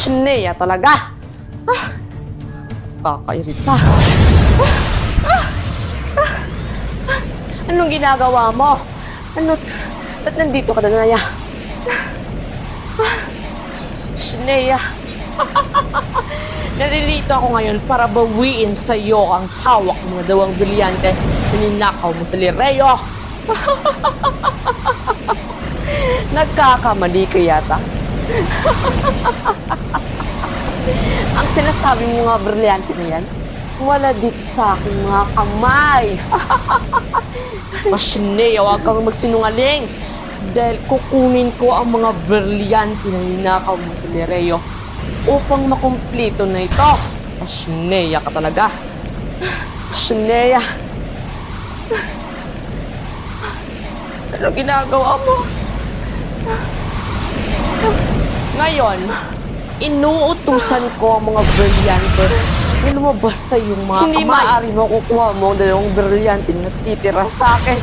Pasneya talaga! Kakairita. Anong ginagawa mo? Ba't nandito ka na, Naya? Pasneya. Naririto ako ngayon para bawiin sa iyo ang hawak mo na dawang brilyante na ninakaw mo sa Lireo. Nagkakamali ka yata. Ang sinasabi mo nga brilyante na yan, wala dito sa aking mga kamay. Pasneya, huwag kang magsinungaling. Dahil kukunin ko ang mga brilyante na ninakaw mo sa Lireo upang makumplito na ito. Pasneya ka talaga. Pasneya. Ano ginagawa mo? Ngayon, inuutusan ko ang mga brilyante na lumabas sa iyong mga kamay. Hindi maaari makukuha mo ang dalawang brilyante na titira sa akin.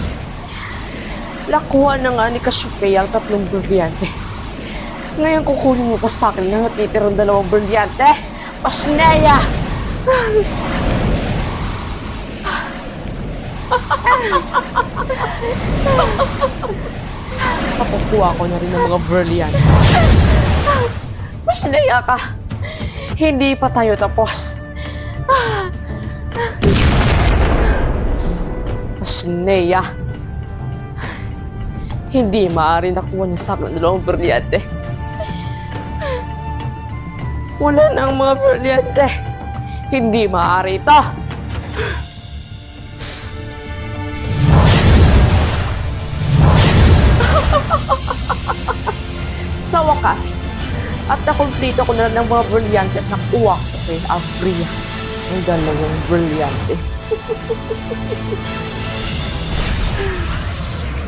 Lakuha na nga ni Cassiopeia ang 3 brilyante. Ngayon kukunin mo pa sa akin na natitirang 2 brilyante. Pasneya! Pakukuha ko na rin ang mga brilyante. Pasneya ka! Hindi pa tayo tapos. Pasneya! Hindi maaari nakuha niya sa akin ang 2 brilyante. Wala na ang mga brilyante. Hindi maaari ito. Sa wakas, at nakumplito ko na ng mga brilyante at nakuha ko kay Avria ang 2 brilyante.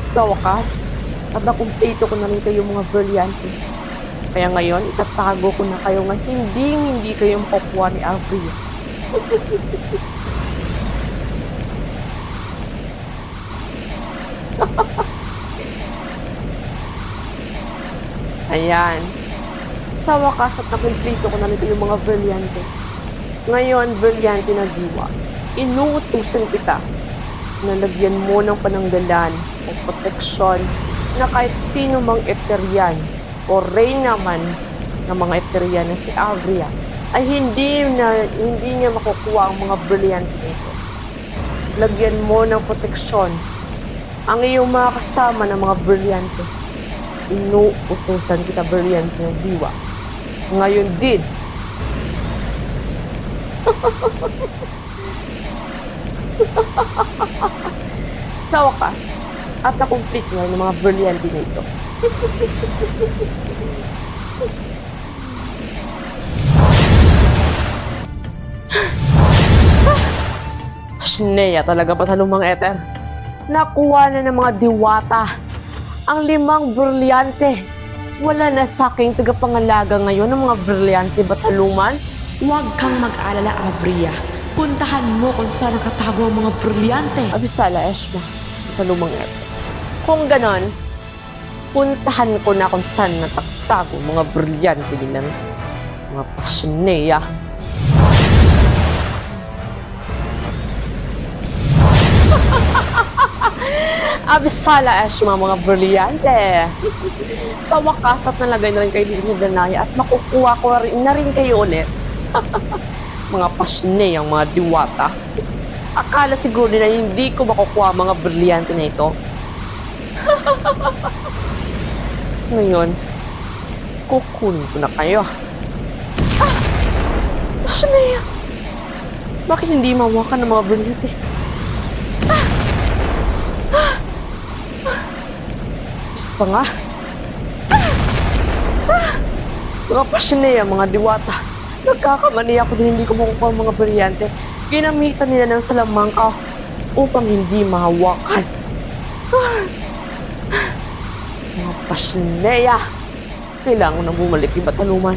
Sa wakas, at nakumplito ko na rin kayo mga brilyante. Kaya ngayon, itatago ko na kayo nga hindi kayo makukuha ni Avria. Ayan. Sa wakas at nakumplito ko na rin yung mga brilyante. Ngayon, brilyante na diwa, inuutusan kita na lagyan mo ng pananggalan o proteksyon na kahit sino mang Eterian o reyna man ng mga Eterian na si Avria ay hindi niya makukuha ang mga brilyante nito. Lagyan mo ng proteksyon ang iyong mga kasama ng mga brilyante. Inuutusan kita, brilyante na diwa. Ngayon din. Sa wakas, at na-complete nga ng mga brilyante na ito. Pasneya talaga pa sa lumang Ether. Nakuha na ng mga diwata ang 5 brilyante. Wala na sa aking tagapangalaga ngayon ng mga brilyante bataluman. Huwag kang mag-alala, Avria. Puntahan mo kung saan nakatago ang mga brilyante. Abisala, Eshma, batalumang Ether. Kung ganon, puntahan ko na kung saan natagtago mga brilyante nilang mga Pasneya. Abisala, Eshma, mga brilyante. Sa wakas at nalagay na rin kayo dito ni Danaya at makukuha ko na rin kayo ulit. Mga Pasneya, ang mga diwata. Akala siguro na hindi ko makukuha mga brilyante na ito. Ngayon, kukunin ko na kayo. Pasneya! Bakit hindi mawakan ng mga brilyante? Isa pa nga. Mga Pasneya, mga diwata. Nagkakamali ako din hindi ko makukuha ang mga brilyante. Ginamitan nila ng salamangka upang hindi mahawakan. Mga Pasneya, kailangan na bumalik yung bataluman.